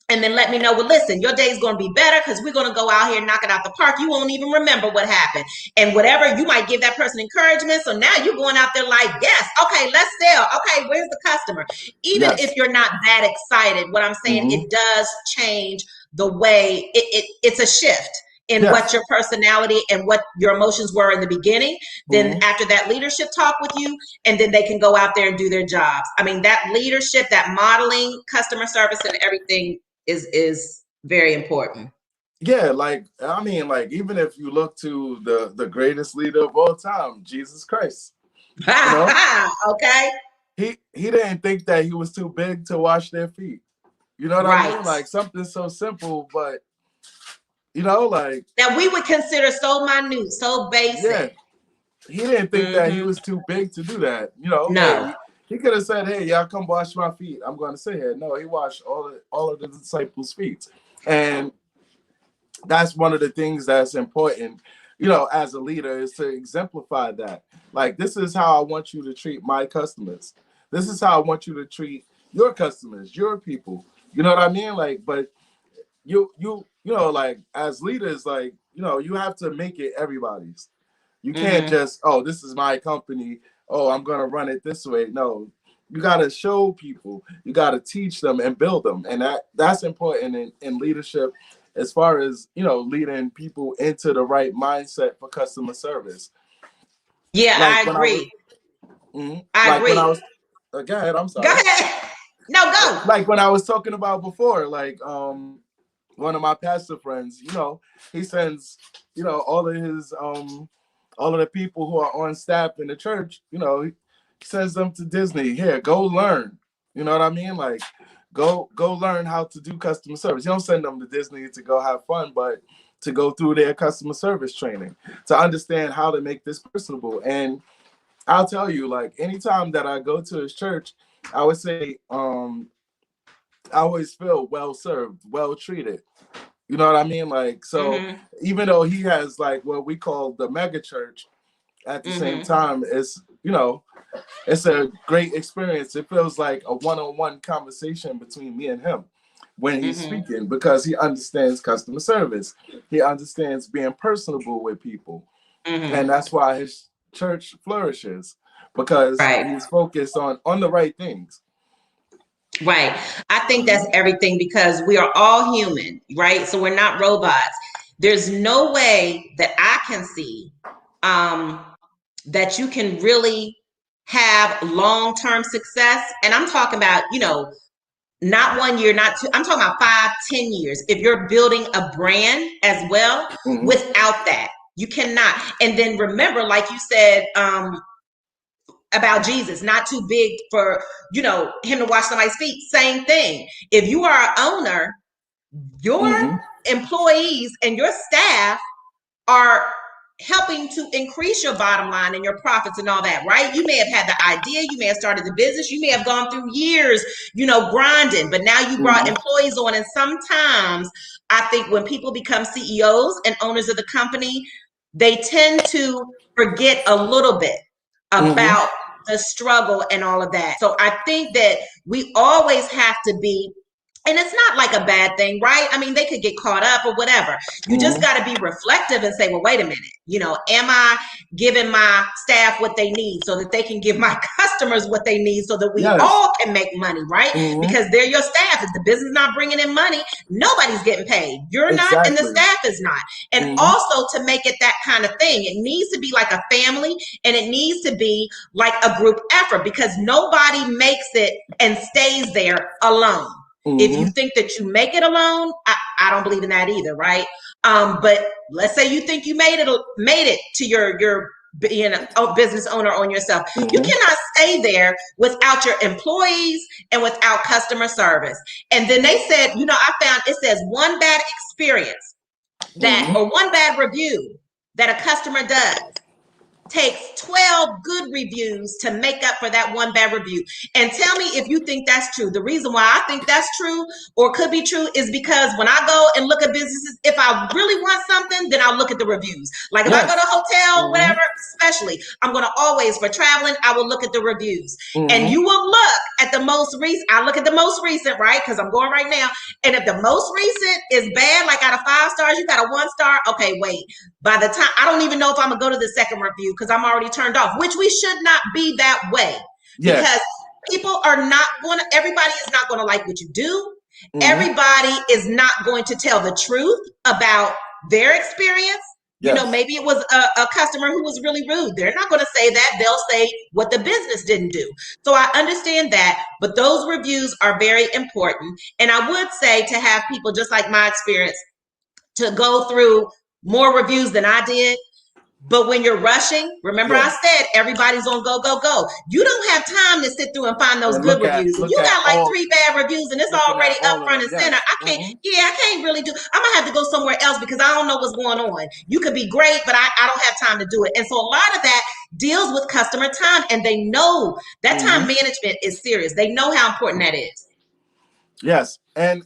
and then let me know, well, listen, your day is going to be better because we're going to go out here and knock it out the park. You won't even remember what happened. And whatever, you might give that person encouragement. So now you're going out there like, yes, okay, let's sell. Okay, where's the customer? Even Yes. if you're not that excited, what I'm saying, Mm-hmm. it does change the way it's a shift in what Yes. your personality and what your emotions were in the beginning. Then Mm-hmm. after that leadership talk with you, and then they can go out there and do their jobs. I mean, that leadership, that modeling, customer service and everything is very important. Yeah, like even if you look to the greatest leader of all time, Jesus Christ, you know, Okay. he didn't think that he was too big to wash their feet. You know what I mean? Right. Like something so simple, but like, That we would consider so minute, so yeah, basic. he didn't think that he Mm-hmm. was too big to do that. No. Hey, he could have said, "Hey, y'all come wash my feet. I'm going to sit here." No, he washed all of the disciples' feet, and that's one of the things that's important, as a leader, is to exemplify that. Like, this is how I want you to treat my customers. This is how I want you to treat your customers, your people. You know what I mean? Like, but like, as leaders, like, you have to make it everybody's. You can't Mm-hmm. just, oh, this is my company. Oh, I'm going to run it this way. No, you got to show people. You got to teach them and build them. And that's important in leadership, as far as, leading people into the right mindset for customer service. Yeah, Like I when I was, agree. mhm. I Like when I agree. was, go ahead, I'm Go sorry. ahead. No, go. Like when I was talking about before, like, one of my pastor friends, he sends, all of the people who are on staff in the church, he sends them to Disney. Here, go learn. You know what I mean? Like, go learn how to do customer service. You don't send them to Disney to go have fun, but to go through their customer service training, to understand how to make this personable. And I'll tell you, like, anytime that I go to his church, I would say, I always feel well served, well treated. You know what I mean? Like, so Mm-hmm. even though he has, like, what we call the mega church, at the same Mm-hmm. time, it's it's a great experience. It feels like a one-on-one conversation between me and him when he's speaking, because he understands customer service. He understands being personable with people. And that's why his church flourishes, because he's focused on the right things. Right. I think that's everything, because we are all human, right? So we're not robots. There's no way that I can see that you can really have long-term success. And I'm talking about, not 1 year, not two, I'm talking about 5, 10 years. If you're building a brand as well, without that, you cannot. And then remember, like you said, about Jesus, not too big for, him to wash somebody's feet. Same thing. If you are an owner, your employees and your staff are helping to increase your bottom line and your profits and all that, right? You may have had the idea, you may have started the business, you may have gone through years, grinding, but now you brought employees on. And sometimes I think when people become CEOs and owners of the company, they tend to forget a little bit about the struggle and all of that. So I think that we always have to be, and it's not like a bad thing, right? I mean, they could get caught up or whatever. You just got to be reflective and say, well, wait a minute. Am I giving my staff what they need so that they can give my customers what they need so that we all can make money, right? Because they're your staff. If the business not bringing in money, nobody's getting paid. You're not, and the staff is not. And also, to make it that kind of thing, it needs to be like a family, and it needs to be like a group effort, because nobody makes it and stays there alone. If you think that you make it alone, I don't believe in that either, right? But let's say you think you made it to your being a business owner on yourself. You cannot stay there without your employees and without customer service. And then they said, I found it says one bad experience or one bad review that a customer does takes 12 good reviews to make up for that one bad review. And tell me if you think that's true. The reason why I think that's true or could be true is because when I go and look at businesses, if I really want something, then I'll look at the reviews. Like if I go to a hotel, whatever, especially, I'm going to always, for traveling, I will look at the reviews. And you will look at the most recent. I look at the most recent, right? Because I'm going right now. And if the most recent is bad, like out of 5 stars, you got a 1 star. Okay, wait. By the time, I don't even know if I'm going to go to the second review, because I'm already turned off, which we should not be that way. Because people are not going to, everybody is not going to like what you do. Everybody is not going to tell the truth about their experience. Maybe it was a customer who was really rude. They're not going to say that. They'll say what the business didn't do. So I understand that, but those reviews are very important. And I would say to have people, just like my experience, to go through more reviews than I did. But when you're rushing, remember I said everybody's on go, go, go. You don't have time to sit through and find those good reviews. If you got like 3 bad reviews and it's already up front and center, I can't really do. I'm going to have to go somewhere else because I don't know what's going on. You could be great, but I don't have time to do it. And so a lot of that deals with customer time, and they know that time management is serious. They know how important that is. Yes. And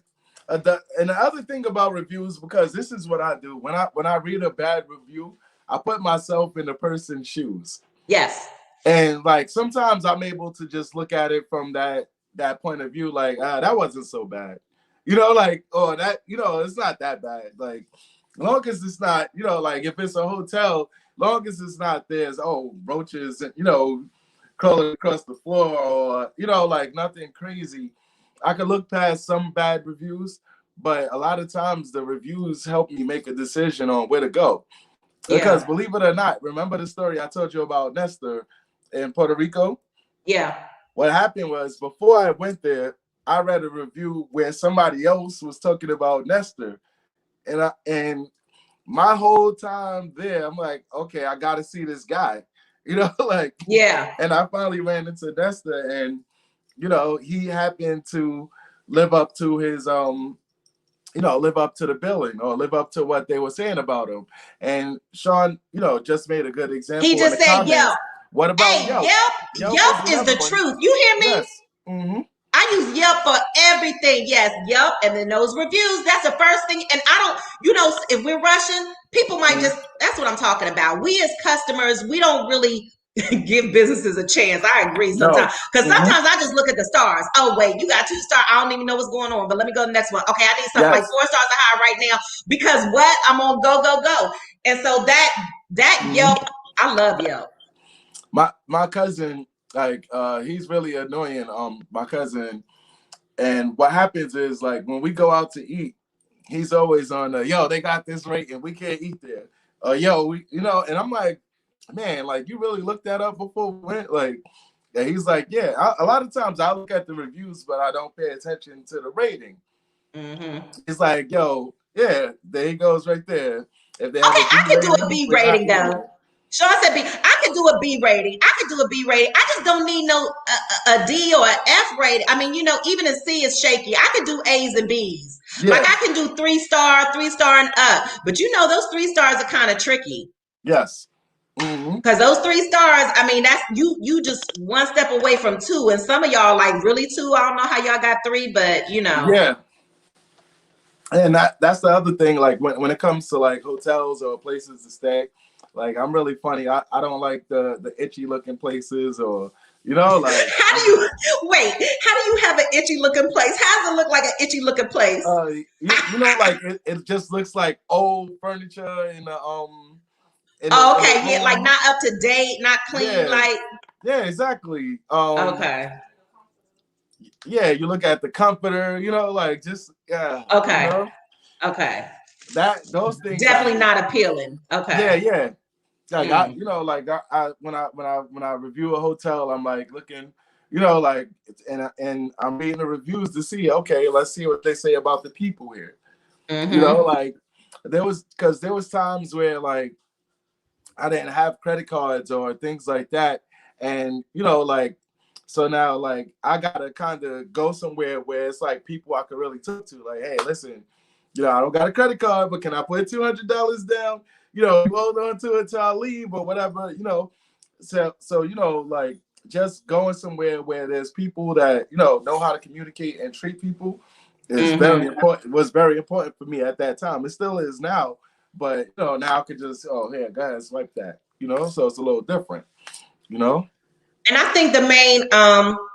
the other thing about reviews, because this is what I do. When I read a bad review, I put myself in the person's shoes. Yes. And like sometimes I'm able to just look at it from that point of view, like, that wasn't so bad. Like, oh, that, it's not that bad. Like, long as it's not, like if it's a hotel, long as it's not there's roaches and crawling across the floor or like nothing crazy. I could look past some bad reviews, but a lot of times the reviews help me make a decision on where to go. Because believe it or not, remember the story I told you about Nestor in Puerto Rico? Yeah. What happened was, before I went there, I read a review where somebody else was talking about Nestor. And my whole time there, I'm like, okay, I got to see this guy. Like, and I finally ran into Nestor, and, he happened to live up to his, live up to the billing or live up to what they were saying about him. And Sean, just made a good example. He just said Yelp. What about Yelp? Yelp is the truth. You hear me? Yes. I use Yelp for everything. Yes, Yelp. And then those reviews, that's the first thing. And I don't, if we're rushing, people might just, that's what I'm talking about. We as customers, we don't really give businesses a chance. I agree sometimes. Because sometimes I just look at the stars. Oh, wait, you got 2 stars. I don't even know what's going on, but let me go to the next one. Okay, I need something like 4 stars or higher right now because what? I'm on go. And so that Yelp, I love Yelp. My cousin, like, he's really annoying. My cousin, and what happens is, like, when we go out to eat, he's always on yo, they got this rate and we can't eat there. Yo, and I'm like, man, like, you really looked that up before we went? Like, and he's like, yeah, a lot of times I look at the reviews, but I don't pay attention to the rating. It's like, yo, yeah, there he goes right there. If they have I could do a B rating though. Sean said B. I could do a B rating. I just don't need no a D or an F rating. I mean, even a C is shaky. I could do A's and B's. Yeah. Like I can do 3-star and up. But those 3 stars are kind of tricky. Yes. Because those 3 stars, I mean, that's you just one step away from 2. And some of y'all like really 2. I don't know how y'all got 3, but Yeah. And that's the other thing, like when it comes to like hotels or places to stay, like I'm really funny. I don't like the itchy looking places, or like how do you have an itchy looking place? How does it look like an itchy looking place? Like it just looks like old furniture in the okay, like not up to date, not clean, like exactly. Okay. Yeah, you look at the comforter, like just Okay. Okay. Those things definitely not appealing. Okay. Yeah. Like I when I review a hotel, I'm like looking, like and I'm reading the reviews to see, okay, let's see what they say about the people here. Like there was times where like I didn't have credit cards or things like that, and like. So now, like, I gotta kind of go somewhere where it's like people I can really talk to. Like, hey, listen, I don't got a credit card, but can I put $200 down? Hold on to it till I leave or whatever. So like just going somewhere where there's people that know how to communicate and treat people is very important. Was very important for me at that time. It still is now, but now I could just go ahead, swipe that. So it's a little different. And I think the main,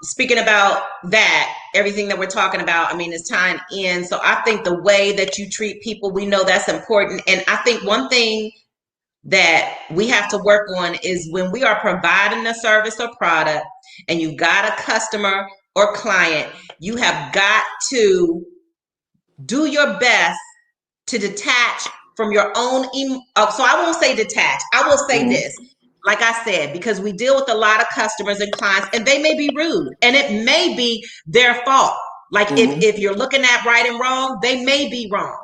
speaking about that, everything that we're talking about, I mean, is tying in. So I think the way that you treat people, we know that's important. And I think one thing that we have to work on is when we are providing a service or product and you've got a customer or client, you have got to do your best to detach from your own. So I won't say detach. I will say this. Like I said, because we deal with a lot of customers and clients and they may be rude and it may be their fault. Like if you're looking at right and wrong, they may be wrong,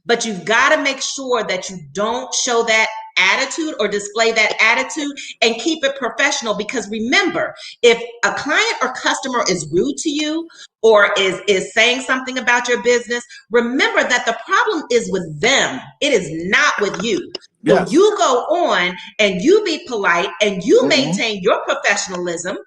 but you've got to make sure that you don't show that attitude or display that attitude and keep it professional. Because remember, if a client or customer is rude to you or is saying something about your business, remember that the problem is with them. It is not with you. Yes. So you go on and you be polite and you maintain your professionalism,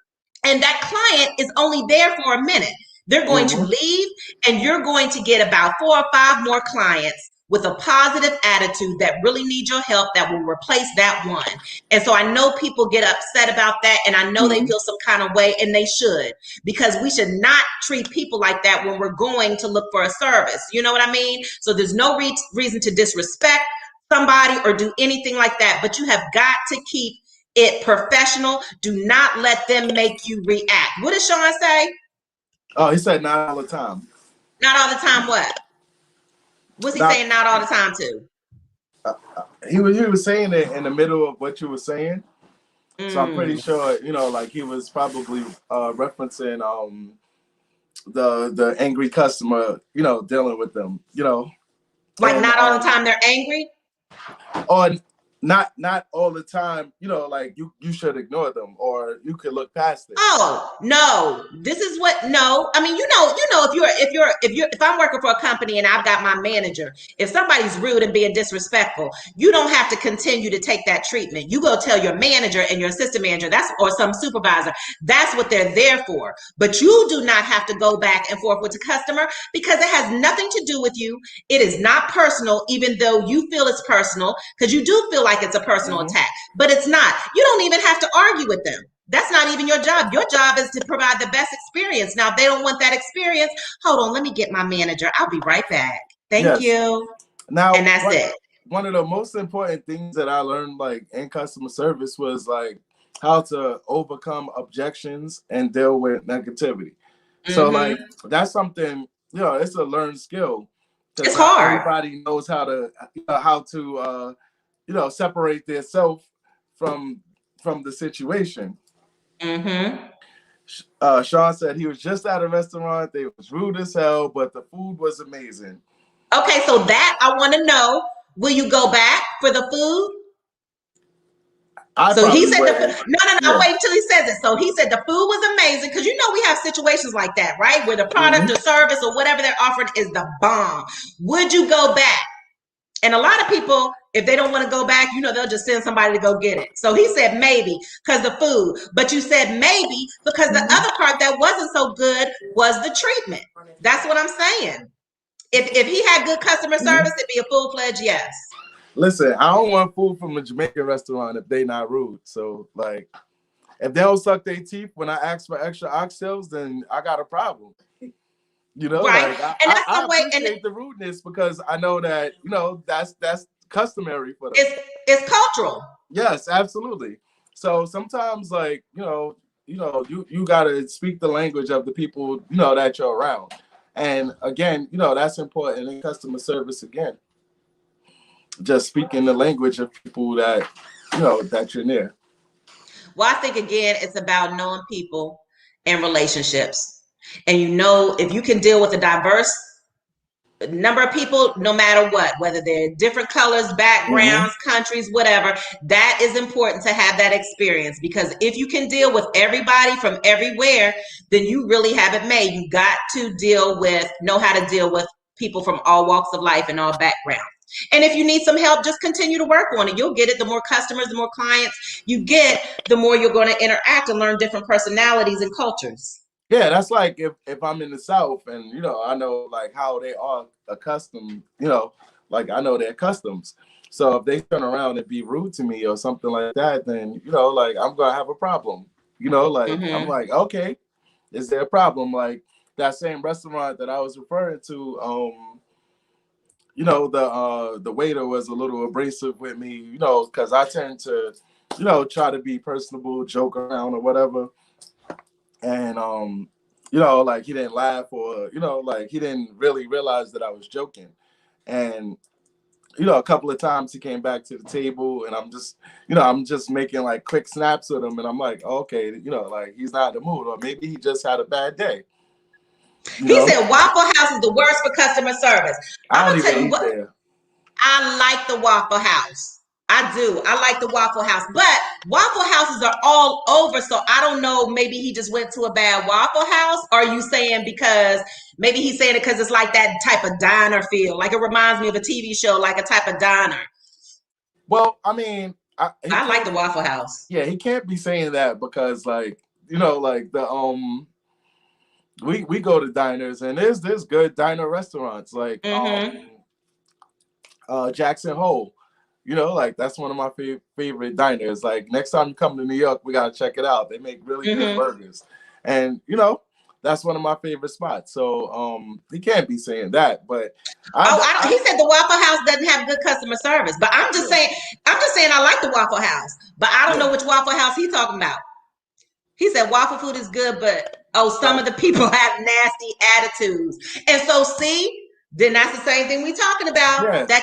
and that client is only there for a minute. They're going to leave and you're going to get about 4 or 5 more clients with a positive attitude that really need your help that will replace that one. And so I know people get upset about that, and I know they feel some kind of way, and they should, because we should not treat people like that when we're going to look for a service. You know what I mean? So there's no reason to disrespect somebody or do anything like that, but you have got to keep it professional. Do not let them make you react. What did Sean say? Oh, he said not all the time. Not all the time what? What's he saying not all the time to? He was saying it in the middle of what you were saying. So I'm pretty sure, like he was probably referencing the angry customer, dealing with them, Like and, not all the time they're angry? Or not all the time, like you should ignore them or you could look past it. Oh, no. This is what I mean, if I'm working for a company and I've got my manager, if somebody's rude and being disrespectful, you don't have to continue to take that treatment. You go tell your manager and your assistant manager, or some supervisor, that's what they're there for. But you do not have to go back and forth with the customer because it has nothing to do with you. It is not personal, even though you feel it's personal, because you do feel like it's a personal attack. but it's not. You don't even have to argue with them. That's not even your job. Your job is to provide the best experience. Now, if they don't want that experience, hold on, let me get my manager. I'll be right back. Thank you. Now, and that's it. One of the most important things that I learned like in customer service was like how to overcome objections and deal with negativity. So like that's something, you know, it's a learned skill. It's hard. Everybody knows how to you know, separate themselves from the situation. Sean said he was just at a restaurant. They was rude as hell, but the food was amazing. Okay, so that I want to know. Will you go back for the food? So he said, no, wait until he says it. So he said the food was amazing because, you know, we have situations like that, right? Where the product or service or whatever they're offering is the bomb. Would you go back? And a lot of people, if they don't want to go back, you know, they'll just send somebody to go get it. So he said maybe because the food, but you said maybe because the other part that wasn't so good was the treatment. That's what I'm saying. If he had good customer service, it'd be a full-fledged yes. Listen, I don't want food from a Jamaican restaurant if they not rude. So, like, if they don't suck their teeth when I ask for extra oxtails, then I got a problem. You know, right? Like, and that's I the way. appreciate the rudeness because I know that, you know, that's customary for them. It's cultural. Yes, absolutely. So sometimes, like, you gotta speak the language of the people, you know, that you're around. And again, you know, that's important in customer service again. Just speaking the language of people that, you know, that you're near. Well, I think, again, it's about knowing people and relationships. And, you know, if you can deal with a diverse number of people, no matter what, whether they're different colors, backgrounds, countries, whatever, that is important to have that experience. Because if you can deal with everybody from everywhere, then you really have it made. You got to know how to deal with people from all walks of life and all backgrounds. And if you need some help, just continue to work on it. You'll get it. The more customers, the more clients you get, the more you're going to interact and learn different personalities and cultures. Yeah, that's like if I'm in the South and, you know, I know like how they are accustomed, you know, like I know their customs. So if they turn around and be rude to me or something like that, then, you know, like I'm going to have a problem. You know, like I'm like, okay, is there a problem? Like that same restaurant that I was referring to, you know, the waiter was a little abrasive with me, you know, because I tend to, you know, try to be personable, joke around or whatever. And, you know, like he didn't laugh or, you know, like he didn't really realize that I was joking. And, you know, a couple of times he came back to the table and I'm just making like quick snaps with him. And I'm like, okay, you know, like he's not in the mood or maybe he just had a bad day. He said Waffle House is the worst for customer service. I don't even eat there. I like the Waffle House. I do. I like the Waffle House, but Waffle Houses are all over. So I don't know. Maybe he just went to a bad Waffle House. Or are you saying because maybe he's saying it because it's like that type of diner feel? Like it reminds me of a TV show, like a type of diner. Well, I mean, I like the Waffle House. Yeah, he can't be saying that because, like, you know, like the we go to diners and there's good diner restaurants like Jackson Hole. You know, like that's one of my favorite diners. Like next time you come to New York, we gotta check it out. They make really good burgers, and you know that's one of my favorite spots. So he can't be saying that. But he said the Waffle House doesn't have good customer service. But I'm just saying I like the Waffle House, but I don't know which Waffle House he's talking about. He said waffle food is good, but some of the people have nasty attitudes, and so see, then that's the same thing we're talking about. Yeah.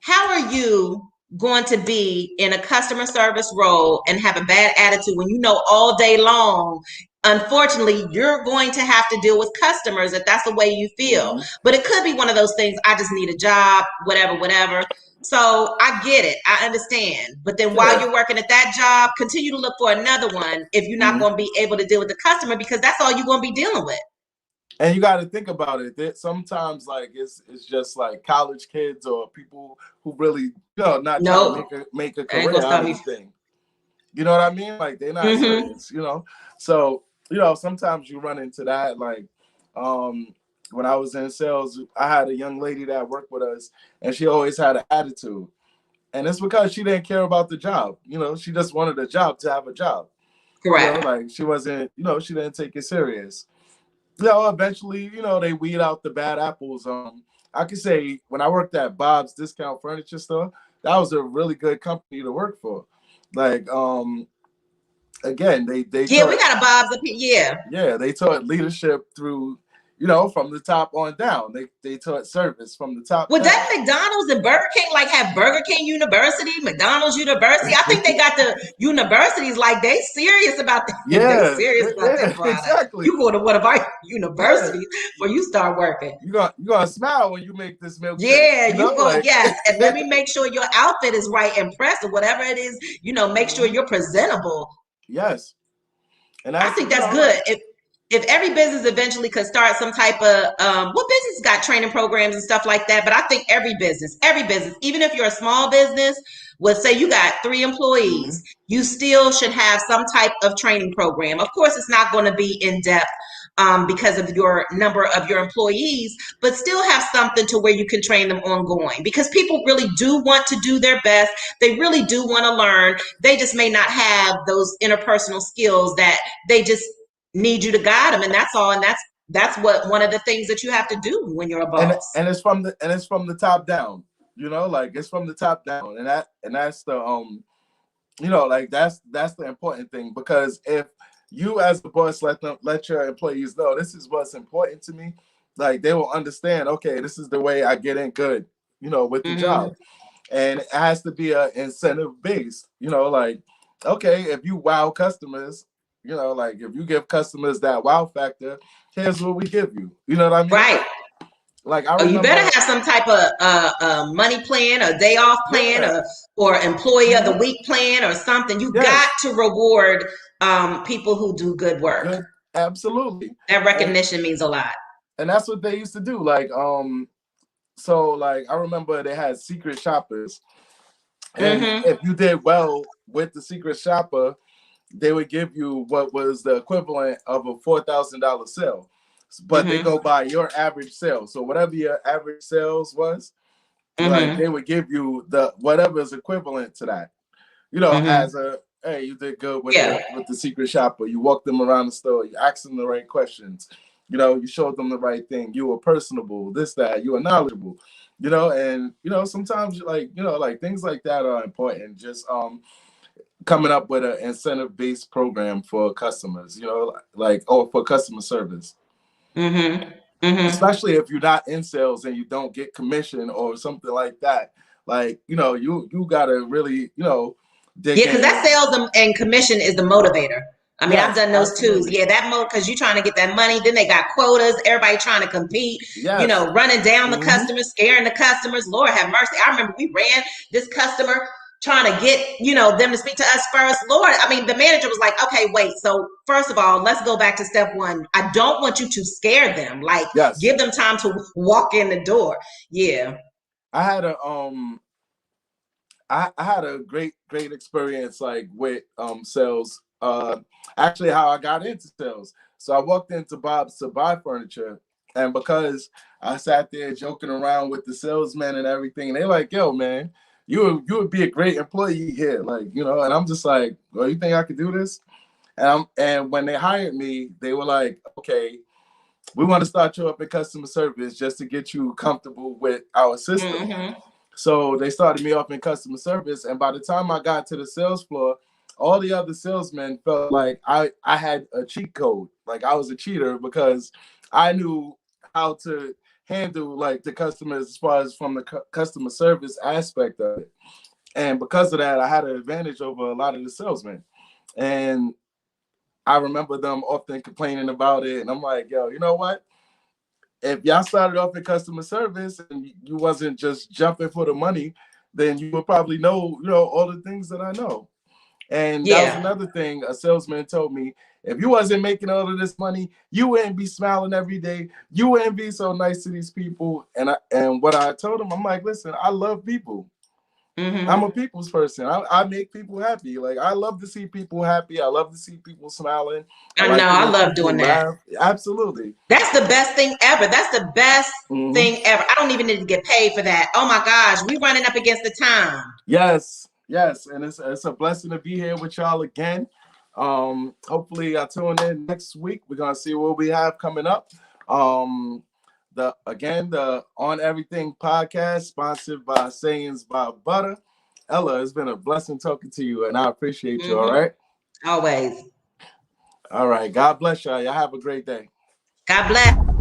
How are you going to be in a customer service role and have a bad attitude when you know all day long, unfortunately, you're going to have to deal with customers if that's the way you feel. But it could be one of those things, I just need a job, whatever. So I get it. I understand. But then while you're working at that job, continue to look for another one if you're not going to be able to deal with the customer because that's all you're going to be dealing with. And you got to think about it. That sometimes, like it's just like college kids or people who really, you know, not trying to make a career out of this thing. You know what I mean? Like they're not serious. You know, so you know sometimes you run into that. Like when I was in sales, I had a young lady that worked with us, and she always had an attitude. And it's because she didn't care about the job. She just wanted a job to have a job. Correct. Like she wasn't, she didn't take it serious. Eventually, they weed out the bad apples. I could say when I worked at Bob's Discount Furniture Store, that was a really good company to work for. Like, again, they we got a Bob's up here. Yeah, they taught leadership through, from the top on down. They taught service from the top Would down. that McDonald's and Burger King have Burger King University, McDonald's University? I think they got the universities they serious about that. Yeah, they serious about that product. Exactly. You go to one of our universities where you start working. You gonna smile when you make this milkshake. Yeah, you go. Yes, and let me make sure your outfit is right and pressed or whatever it is. Make sure you're presentable. Yes. And I think that's good. If every business eventually could start some type of what business got training programs and stuff like that, but I think every business, even if you're a small business, would say you got 3 employees, you still should have some type of training program. Of course, it's not going to be in depth because of your number of your employees, but still have something to where you can train them ongoing, because people really do want to do their best. They really do want to learn. They just may not have those interpersonal skills that they just need you to guide them, and that's all. And that's what one of the things that you have to do when you're a boss. And it's from the top down. It's from the top down, and that's the that's the important thing, because if you as the boss let your employees know this is what's important to me, they will understand. Okay, this is the way I get in good, with the job, and it has to be a incentive based. Okay, if you wow customers. If you give customers that wow factor, here's what we give you. You know what I mean? Right. I remember, you better have some type of money plan, or day off plan, or employee of the week plan, or something. You got to reward people who do good work. Good. Absolutely. That recognition means a lot. And that's what they used to do. I remember they had secret shoppers, and if you did well with the secret shopper, they would give you what was the equivalent of a $4,000 sale, but they go by your average sale. So whatever your average sales was, they would give you the whatever is equivalent to that. As a hey, you did good with the secret shopper. You walked them around the store. You asked them the right questions. You showed them the right thing. You were personable. This, that. You were knowledgeable. And sometimes things like that are important. Just coming up with an incentive-based program for customers, or for customer service. Especially if you're not in sales and you don't get commission or something like that. You gotta really, dig in. Because that sales and commission is the motivator. I mean, I've done those absolutely. too. Yeah, that because you're trying to get that money. Then they got quotas. Everybody trying to compete. Yes. Running down the customers, scaring the customers. Lord have mercy. I remember we ran this customer trying to get, them to speak to us first. Lord, I mean, the manager was like, okay, wait. So first of all, let's go back to step 1. I don't want you to scare them. Give them time to walk in the door. Yeah. I had a great experience with sales. Actually how I got into sales. So I walked into Bob's to buy furniture, and because I sat there joking around with the salesman and everything, and they're like, yo, man, you would be a great employee here. And I'm just like, well, you think I could do this? And when they hired me, they were like, okay, we want to start you up in customer service just to get you comfortable with our system. So they started me off in customer service. And by the time I got to the sales floor, all the other salesmen felt like I had a cheat code. I was a cheater, because I knew how to handle the customers as far as from the customer service aspect of it. And because of that, I had an advantage over a lot of the salesmen. And I remember them often complaining about it. And I'm like, yo, you know what? If y'all started off in customer service and you wasn't just jumping for the money, then you would probably know, all the things that I know. And that was another thing a salesman told me. If you wasn't making all of this money, you wouldn't be smiling every day. You wouldn't be so nice to these people. And what I told him, I'm like, listen, I love people. I'm a people's person. I make people happy. Like, I love to see people happy. I love to see people smiling. I love doing that. Absolutely. That's the best thing ever. That's the best thing ever. I don't even need to get paid for that. Oh my gosh, we running up against the time. Yes, and it's a blessing to be here with y'all again. Hopefully I tune in next week. We're gonna see what we have coming up. The On Everything podcast, sponsored by Sayings by Butter. Ella, it's been a blessing talking to you, and I appreciate you. All right, always. All right. God bless y'all. Y'all have a great day. God bless.